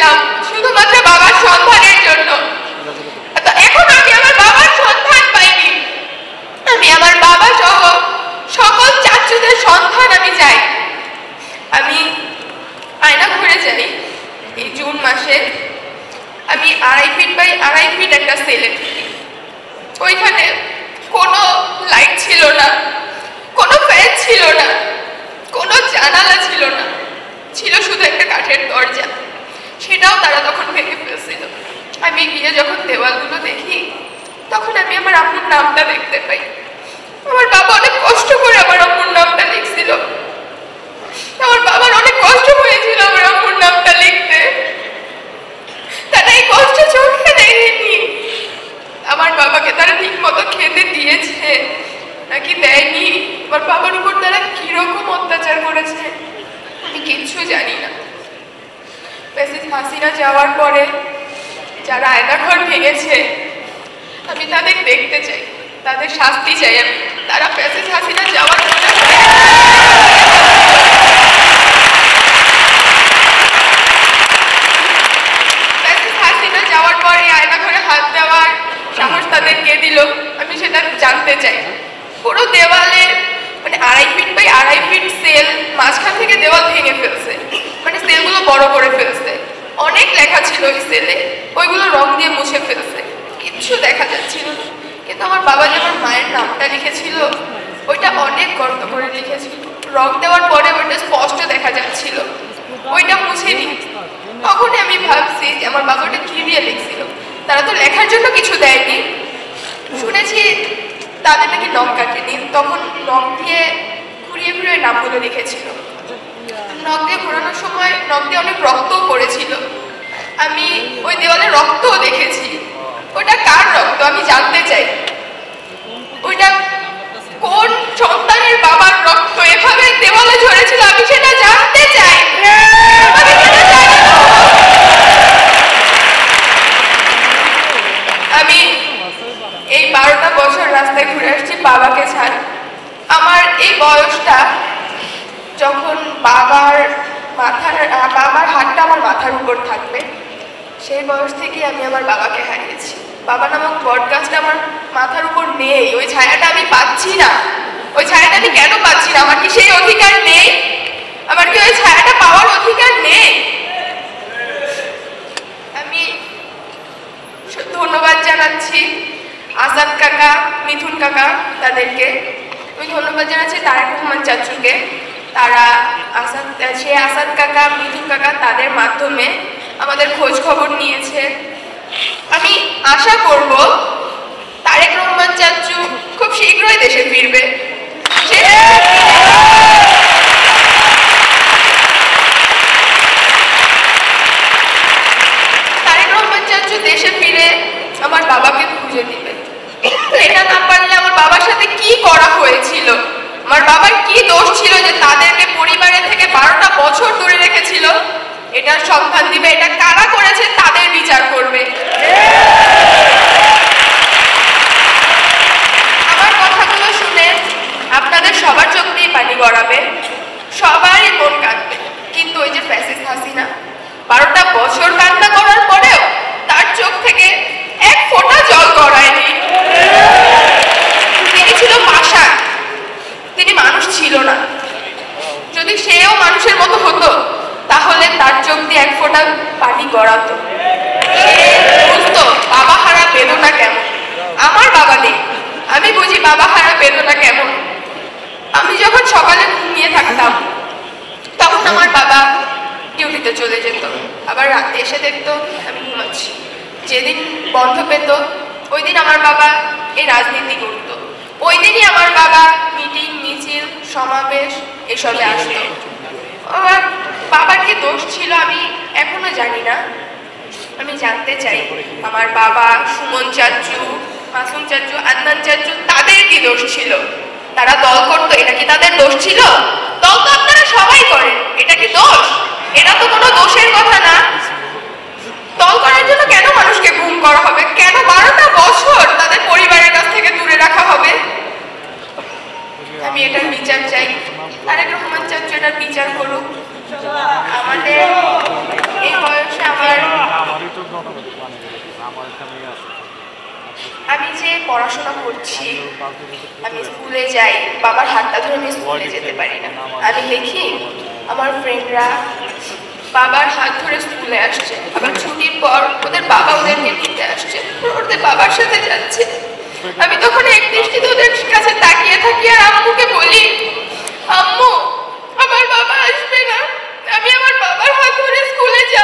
গিয়েছিলাম শুধুমাত্র বাবার সন্ধানের জন্য। এখন আমি আমার বাবার সন্ধান পাইনি। আমি আমার বাবা সহ সকল চাচুদের সন্ধান আমি চাই। আমি আয়না ঘরে যাই এই জুন মাসে। আমি 2.5 ফিট বাই 2.5 ফিট একটা সেলে থাকি। ওইখানে কোনো লাইট ছিল না, কোনো ফ্যান ছিল না, কোনো জানালা ছিল না, ছিল শুধু একটা কাঠের দরজা। সেটাও তারা তখন ভেঙে ফেলছিল। আমি গিয়ে যখন দেওয়ালগুলো দেখি তখন আমি আমার আম্মুর নামটা দেখতে পাই। আমার বাবা অনেক কষ্ট করে আমার আম্মুর নামটা লিখছিল। আমার বাবার অনেক কষ্ট হয়েছিল আমার আম্মুর নামটা লিখতে। তারা এই কষ্ট চোখে দেখেনি। আমার বাবাকে তারা ঠিক মতো খেতে দিয়েছে নাকি দেয়নি, আমার বাবার উপর তারা কিরকম অত্যাচার করেছে আমি কিচ্ছু জানি না। প্রেসিডেন্ট হাসিনা যাওয়ার পরে যারা আয়নাঘর ভেঙেছে আমি তাদের দেখতে চাই, তাদের শাস্তি চাই আমি। তারা প্রেসিডেন্ট হাসিনা যাওয়ার পরে আয়নাঘরে হাত দেওয়ার সাহস তাদেরকে দিল আমি সেটা জানতে চাই। পুরো দেওয়ালে মানে 2.5 ফিট বাই 2.5 ফিট সেল, মাঝখান থেকে দেওয়াল ভেঙে ফেলছে, মানে সেলগুলো বড় করে ফেলছে। অনেক লেখা ছিল ওই সেলে, ওইগুলো রং দিয়ে মুছে ফেলছে, কিচ্ছু দেখা যাচ্ছিল না। কিন্তু আমার বাবা যে আমার মায়ের নামটা লিখেছিল ওইটা অনেক গর্ত করে লিখেছিল। রং দেওয়ার পরে ওইটা স্পষ্ট দেখা যাচ্ছিল, ওইটা মুছেনি। তখনই আমি ভাবছি যে আমার বাবা ওটা কি দিয়ে লিখছিল। তারা তো লেখার জন্য কিছু দেয়নি। শুনেছি তাদের নাকি নখ কাটেনি, তখন নখ দিয়ে ঘুরিয়ে ঘুরিয়ে নামগুলো লিখেছিল। নখ দিয়ে ঘোরানোর সময় নখ দিয়ে অনেক রক্তও পড়েছিল। আমি ওই দেওয়ালে রক্তও দেখেছি। ওটা কার রক্ত আমি জানতে চাই। ওইটা কোন সন্তানের বাবার রক্ত এভাবে দেওয়ালে ঝরেছিল আমি সেটা জানতে চাই। আমি এই 12টা বছর রাস্তায় ঘুরে আসছি বাবাকে ছাড়া। আমার এই বয়সটা যখন বাবার হাতটা আমার মাথার উপর থাকবে, সেই বয়স থেকে আমি আমার বাবাকে হারিয়েছি। বাবা নামক বটগাছটা আমার মাথার উপর নেই, ওই ছায়াটা আমি পাচ্ছি না। ওই ছায়াটা আমি কেন পাচ্ছি না? আমার কি সেই অধিকার নেই? আমার কি ওই ছায়াটা পাওয়ার অধিকার নেই? আমি ধন্যবাদ জানাচ্ছি আজাদ কাকা, মিথুন কাকা, তাদেরকে আমি ধন্যবাদ জানাচ্ছি তারেক রহমান চাচুকে। তারা আসাদ কাকা, মিথুন কাকা তাদের মাধ্যমে আমাদের খোঁজ খবর নিয়েছে। আমি আশা করব তারেক রহমান চাচু খুব শীঘ্রই দেশে ফিরবে। তারেক রহমান চাচু দেশে ফিরে আমার বাবাকে খুঁজে দিবে। এটা না পারলে আমার বাবার সাথে কি করা হয়েছিল, আমার বাবার কি দোষ ছিল যে তাদেরকে পরিবারের থেকে 12টা বছর দূরে রেখেছিল, এটার সন্ধান দিবে। এটা কারা করেছে তাদের বিচার করবে। আমার কথাগুলো শুনে আপনাদের সবার চোখ দিয়ে পানি গড়াবে, সবারই মন কাঁদবে। কিন্তু ওই যে ফ্যাসিস্ট হাসিনা 12টা বছর কান্না করার পরেও তার চোখ থেকে এক ফোঁটা জল গড়ায়নি। তিনি ছিল পাষাণ, তিনি মানুষ ছিল না। যদি সেও মানুষের মতো হতো তাহলে তার চোখ দিয়ে এক ফোঁটা পানি গড়াতো। সে বুঝতো বাবা হারা বেদনা কেমন। আমার বাবা নেই, আমি বুঝি বাবা হারা বেদনা কেমন। আমি যখন সকালে ঘুমিয়ে থাকতাম তখন আমার বাবা ডিউটিতে চলে যেত, আবার রাতে এসে দেখতো আমি ঘুমাচ্ছি। যেদিন বন্ধ পেত ওই দিন আমার বাবা এই রাজনীতি করত। ওই দিনই আমার বাবা মিটিং, মিছিল, সমাবেশ এসবে আসতো। আমার বাবার কি দোষ ছিল আমি এখনো জানি না। আমি জানতে চাই আমার বাবা, সুমন চাচু, মাসুম চাচু, আদনান চাচু তাদের কি দোষ ছিল? তারা দল করতো, এটা কি তাদের দোষ ছিল? দল তো আপনারা সবাই করেন, এটা কি দোষ? এটা তো কোনো দোষের কথা না। দল করার জন্য কেন মানুষকে গুম করা হবে? কেন 12টা বছর তাদের পরিবারের কাছ থেকে দূরে রাখা হবে? আমি এটার বিচার চাই। তারেক রহমান চাচু এটার বিচার করুক। আমাদের এই বয়সে আমার আমি যে পড়াশোনা করছি, আমি স্কুলে যাই, বাবার হাতটা ধরে আমি স্কুলে যেতে পারি না। আমি দেখি আমার ফ্রেন্ডরা বাবার হাত ধরে স্কুলে আসছে, আবার ছুটির পর ওদের বাবা ওদেরকে নিতে আসছে, ওদের বাবার সাথে যাচ্ছে। আমি তখন এক দৃষ্টিতে ওদের কাছে তাকিয়ে থাকি আর আম্মুকে বলি, আম্মু আমার বাবা আসবে না, আমি আমার বাবার হাত ধরে স্কুলে যাব।